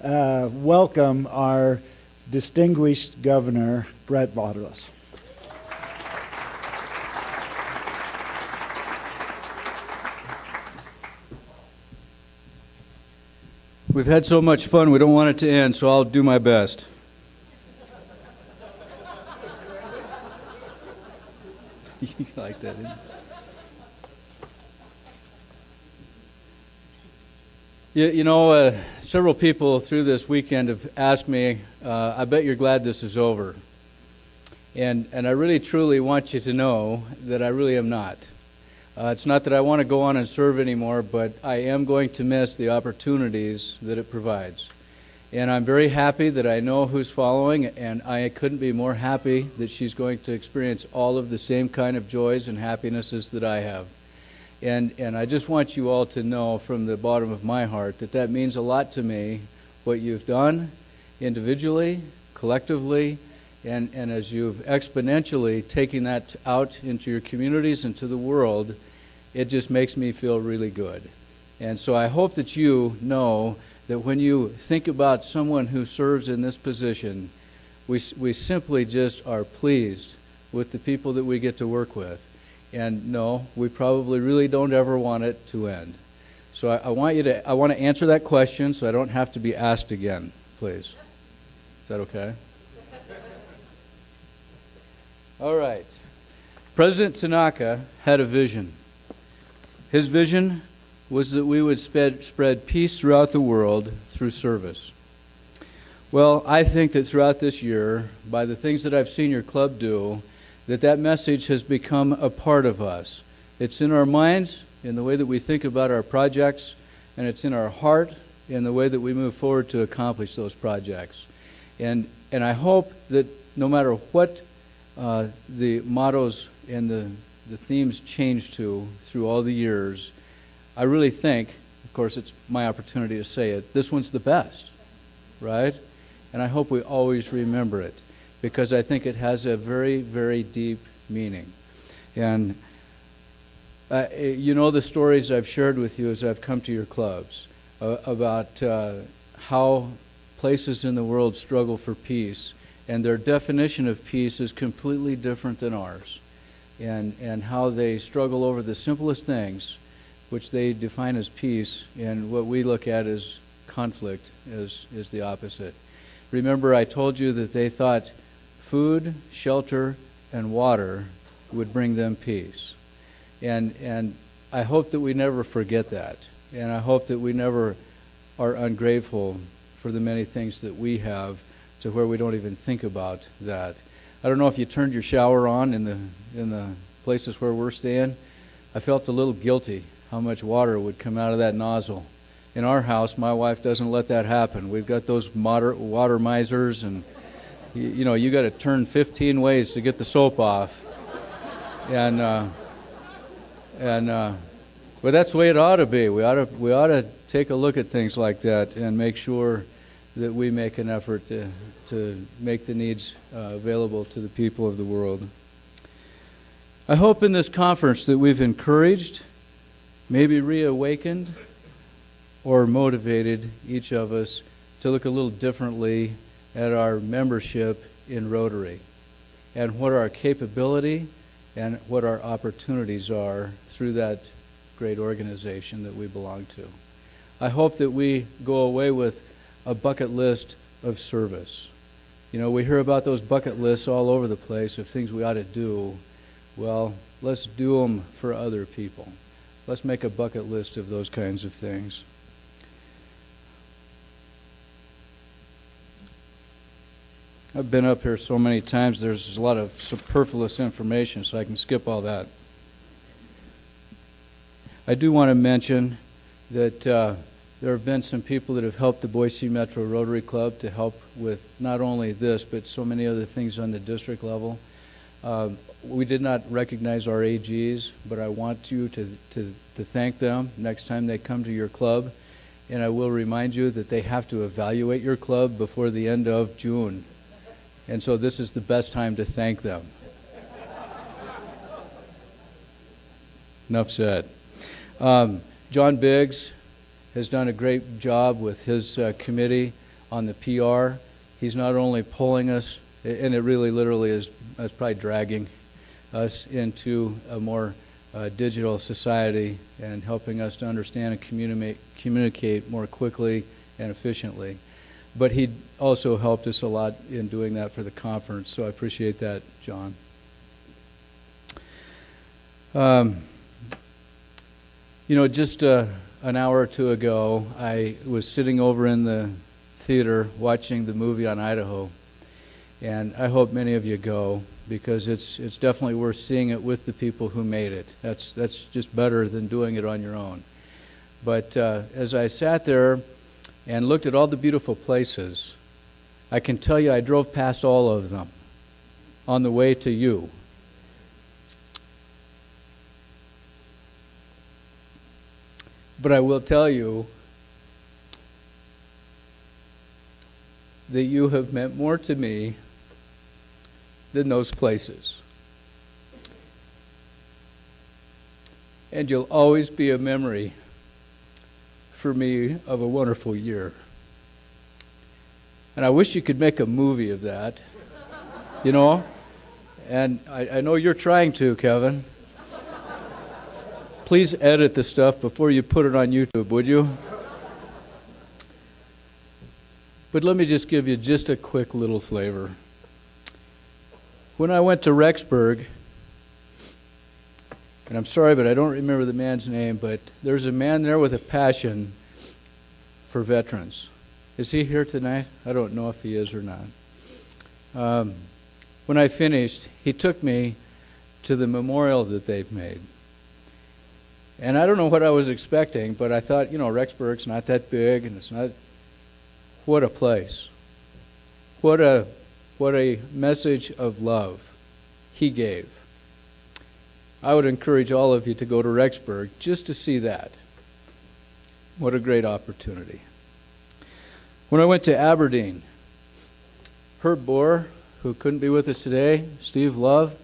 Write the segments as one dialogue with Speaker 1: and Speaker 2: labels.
Speaker 1: welcome our distinguished governor, Bret Vauterlaus.
Speaker 2: We've had so much fun, we don't want it to end, so I'll do my best. You like that, didn't you? You know, several people through this weekend have asked me, I bet you're glad this is over. And I really truly want you to know that I really am not. It's not that I want to go on and serve anymore, but I am going to miss the opportunities that it provides. And I'm very happy that I know who's following, and I couldn't be more happy that she's going to experience all of the same kind of joys and happinesses that I have. And I just want you all to know from the bottom of my heart that that means a lot to me, what you've done individually, collectively, and as you've exponentially taken that out into your communities and to the world. It just makes me feel really good. And so I hope that you know that when you think about someone who serves in this position, we simply just are pleased with the people that we get to work with. And no, we probably really don't ever want it to end. So I want to answer that question so I don't have to be asked again, please. Is that okay? All right. President Tanaka had a vision. His vision was that we would spread peace throughout the world through service. Well, I think that throughout this year, by the things that I've seen your club do, that message has become a part of us. It's in our minds, in the way that we think about our projects, and it's in our heart, in the way that we move forward to accomplish those projects. And I hope that no matter what the mottos and the themes change to through all the years, I really think, of course it's my opportunity to say it, this one's the best, right? And I hope we always remember it, because I think it has a very, very deep meaning. And you know the stories I've shared with you as I've come to your clubs about how places in the world struggle for peace, and their definition of peace is completely different than ours. And how they struggle over the simplest things, which they define as peace, and what we look at as conflict is the opposite. Remember, I told you that they thought food, shelter, and water would bring them peace. And I hope that we never forget that. And I hope that we never are ungrateful for the many things that we have to where we don't even think about that. I don't know if you turned your shower on in the places where we're staying. I felt a little guilty how much water would come out of that nozzle. In our house, my wife doesn't let that happen. We've got those water misers, and you know, you got to turn 15 ways to get the soap off. But that's the way it ought to be. We ought to take a look at things like that and make sure that we make an effort to make the needs available to the people of the world. I hope in this conference that we've encouraged, maybe reawakened, or motivated each of us to look a little differently at our membership in Rotary and what our capability and what our opportunities are through that great organization that we belong to. I hope that we go away with a bucket list of service. You know, we hear about those bucket lists all over the place of things we ought to do. Well, let's do them for other people. Let's make a bucket list of those kinds of things. I've been up here so many times, there's a lot of superfluous information, so I can skip all that. I do want to mention that there have been some people that have helped the Boise Metro Rotary Club to help with not only this, but so many other things on the district level. We did not recognize our AGs, but I want you to thank them next time they come to your club. And I will remind you that they have to evaluate your club before the end of June. And so this is the best time to thank them. Enough said. John Biggs has done a great job with his committee on the PR. He's not only pulling us, and it really literally is probably dragging us into a more digital society and helping us to understand and communicate more quickly and efficiently. But he also helped us a lot in doing that for the conference, so I appreciate that, John. Just an hour or two ago, I was sitting over in the theater watching the movie on Idaho, and I hope many of you go, because it's definitely worth seeing it with the people who made it. That's just better than doing it on your own. But as I sat there and looked at all the beautiful places, I can tell you I drove past all of them on the way to you. But I will tell you that you have meant more to me than those places. And you'll always be a memory for me of a wonderful year. And I wish you could make a movie of that, And I know you're trying to, Kevin. Please edit the stuff before you put it on YouTube, would you? But let me just give you just a quick little flavor. When I went to Rexburg, and I'm sorry, but I don't remember the man's name, but there's a man there with a passion for veterans. Is he here tonight? I don't know if he is or not. When I finished, he took me to the memorial that they've made. And I don't know what I was expecting, but I thought, Rexburg's not that big, and it's not... What a place. What a message of love he gave. I would encourage all of you to go to Rexburg just to see that. What a great opportunity. When I went to Aberdeen, Herb Bohr, who couldn't be with us today, Steve Love,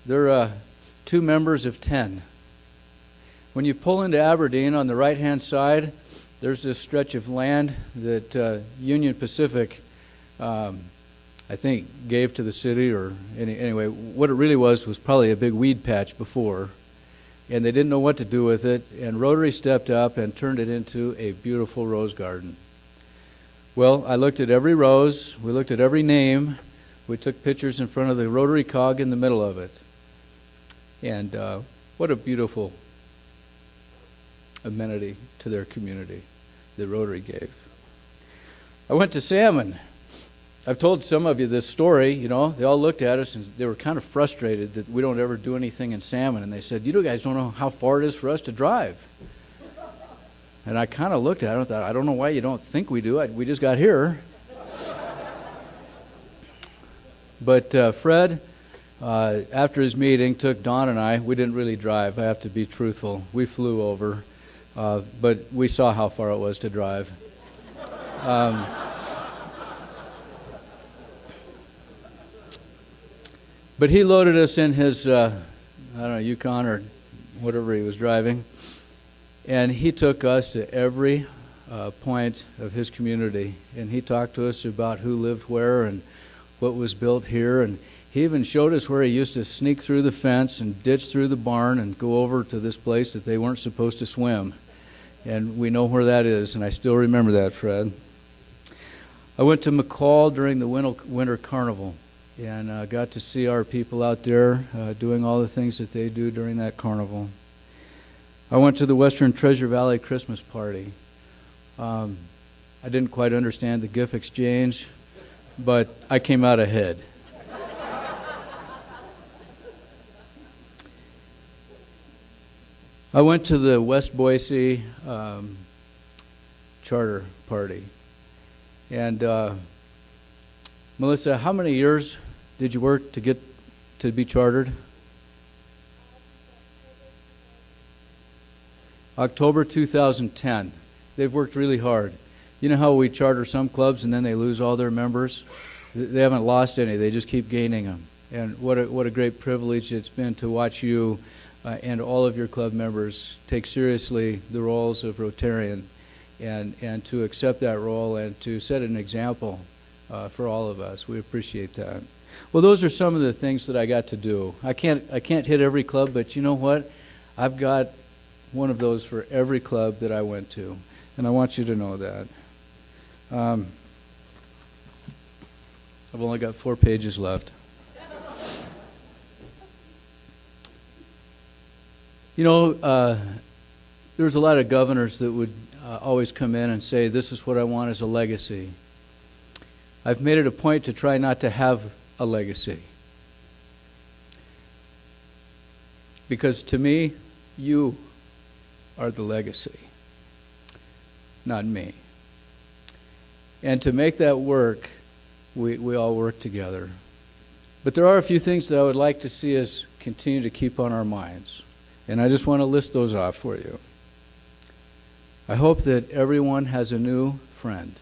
Speaker 2: they're 2 members of 10. When you pull into Aberdeen on the right-hand side, there's this stretch of land that Union Pacific, I think, gave to the city, or anyway, what it really was probably a big weed patch before, and they didn't know what to do with it, and Rotary stepped up and turned it into a beautiful rose garden. Well, I looked at every rose, we looked at every name, we took pictures in front of the Rotary cog in the middle of it, and what a beautiful amenity to their community that Rotary gave. I went to Salmon. I've told some of you this story, they all looked at us and they were kind of frustrated that we don't ever do anything in Salmon, and they said, you guys don't know how far it is for us to drive. And I kind of looked at it and thought, I don't know why you don't think we do. We just got here. But Fred, after his meeting, took Don and I. We didn't really drive, I have to be truthful. We flew over. But we saw how far it was to drive. But he loaded us in his, Yukon or whatever he was driving, and he took us to every point of his community, and he talked to us about who lived where and what was built here, and he even showed us where he used to sneak through the fence and ditch through the barn and go over to this place that they weren't supposed to swim. And we know where that is, and I still remember that, Fred. I went to McCall during the winter carnival, and got to see our people out there doing all the things that they do during that carnival. I went to the Western Treasure Valley Christmas party. I didn't quite understand the gift exchange, but I came out ahead. I went to the West Boise charter party. And Melissa, how many years did you work to get to be chartered? October 2010. They've worked really hard. You know how we charter some clubs and then they lose all their members? They haven't lost any. They just keep gaining them. And what a great privilege it's been to watch you and all of your club members take seriously the roles of Rotarian and to accept that role and to set an example for all of us. We appreciate that. Well, those are some of the things that I got to do. I can't hit every club, but you know what? I've got one of those for every club that I went to, and I want you to know that. I've only got 4 pages left. You know, there's a lot of governors that would always come in and say, this is what I want as a legacy. I've made it a point to try not to have a legacy. Because to me, you are the legacy, not me. And to make that work, we all work together. But there are a few things that I would like to see us continue to keep on our minds. And I just want to list those off for you. I hope that everyone has a new friend.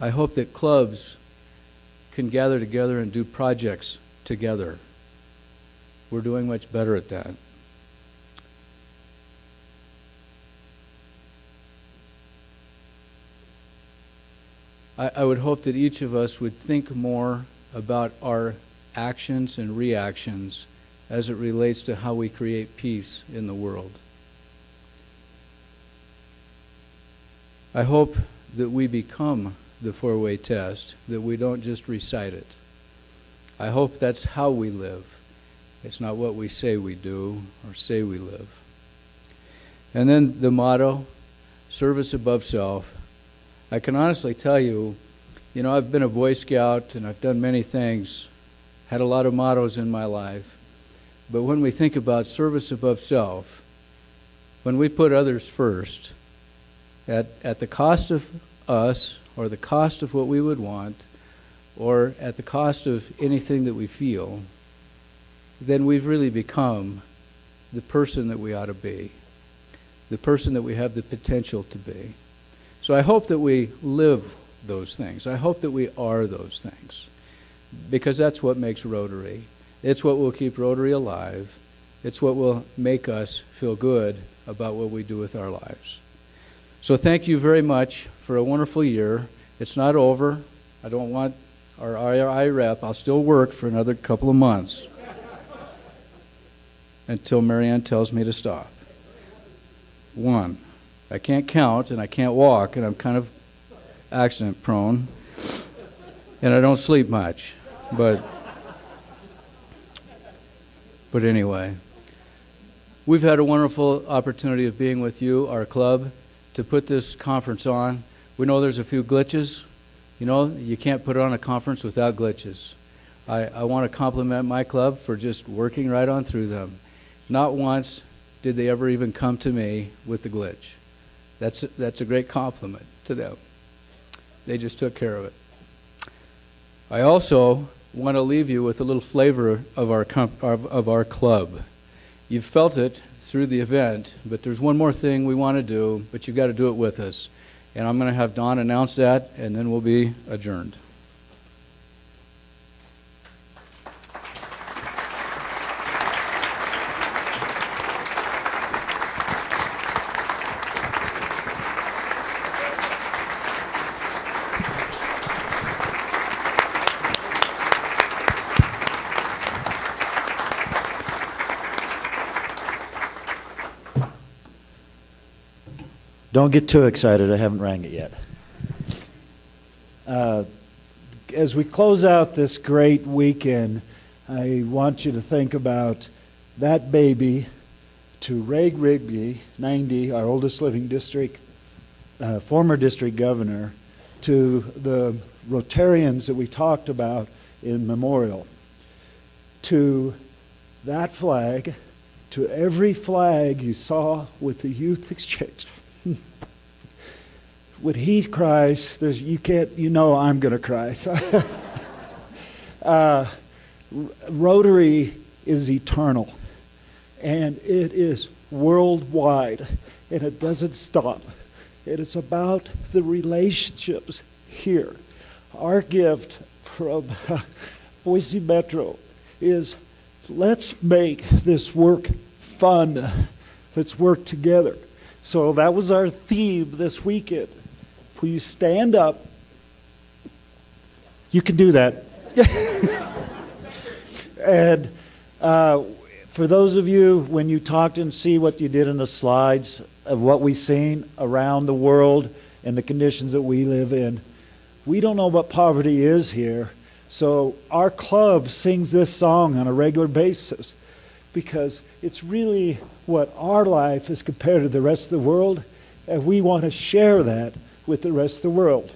Speaker 2: I hope that clubs can gather together and do projects together. We're doing much better at that. I would hope that each of us would think more about our actions and reactions as it relates to how we create peace in the world. I hope that we become the 4-way test, that we don't just recite it. I hope that's how we live. It's not what we say we do or say we live. And then the motto, service above self. I can honestly tell you, I've been a Boy Scout and I've done many things, had a lot of mottos in my life. But when we think about service above self, when we put others first, at the cost of us, or the cost of what we would want, or at the cost of anything that we feel, then we've really become the person that we ought to be, the person that we have the potential to be. So I hope that we live those things. I hope that we are those things, because that's what makes Rotary. It's what will keep Rotary alive. It's what will make us feel good about what we do with our lives. So thank you very much for a wonderful year. It's not over. I don't want our IRI rep. I'll still work for another couple of months until Marianne tells me to stop. 1, I can't count and I can't walk, and I'm kind of accident prone, and I don't sleep much. But anyway, we've had a wonderful opportunity of being with you, our club, to put this conference on. We know there's a few glitches. You can't put on a conference without glitches. I want to compliment my club for just working right on through them. Not once did they ever even come to me with the glitch. That's a great compliment to them. They just took care of it. I also want to leave you with a little flavor of our club. You've felt it through the event, but there's one more thing we want to do, but you've got to do it with us. And I'm going to have Don announce that, and then we'll be adjourned.
Speaker 1: Don't get too excited. I haven't rang it yet. As we close out this great weekend, I want you to think about that baby to Ray Rigby, 90, our oldest living district, former district governor, to the Rotarians that we talked about in memorial, to that flag, to every flag you saw with the youth exchange. When he cries, I'm going to cry. So, Rotary is eternal, and it is worldwide, and it doesn't stop. It is about the relationships here. Our gift from Boise Metro is, let's make this work fun. Let's work together. So that was our theme this weekend. Please stand up. You can do that. And for those of you, when you talked and see what you did in the slides of what we've seen around the world and the conditions that we live in, we don't know what poverty is here. So our club sings this song on a regular basis because it's really what our life is compared to the rest of the world, and we want to share that with the rest of the world.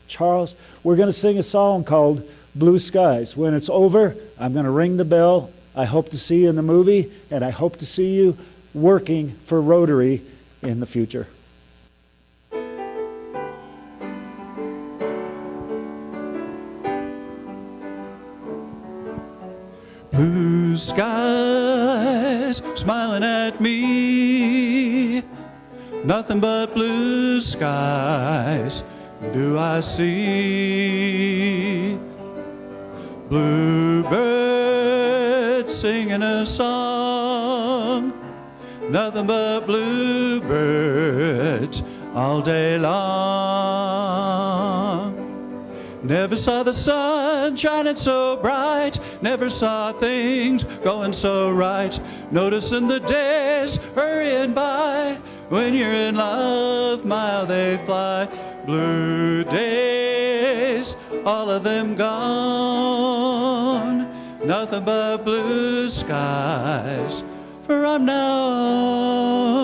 Speaker 1: Charles, we're going to sing a song called Blue Skies. When it's over, I'm going to ring the bell. I hope to see you in the movie, and I hope to see you working for Rotary in the future.
Speaker 3: Blue skies smiling at me, nothing but blue skies do I see. Bluebirds singing a song, nothing but bluebirds all day long. Never saw the sun shining so bright, never saw things going so right. Noticing the days hurrying by, when you're in love, how they fly. Blue days, all of them gone, nothing but blue skies from now on.